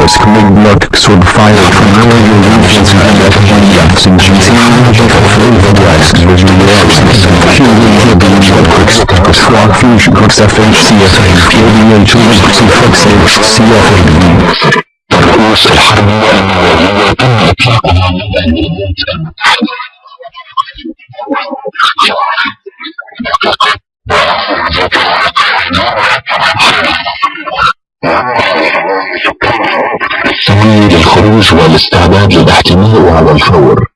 Fires commit blocks would fire from rural regions and FGFs in GCN for West Swag Fusion Cooks FHCFA PDH Fox CFA. الرؤوس الحربية النووية تم إطلاقها من الولايات المتحدة. التمويل للخروج والاستعداد للاحتماء على الفور.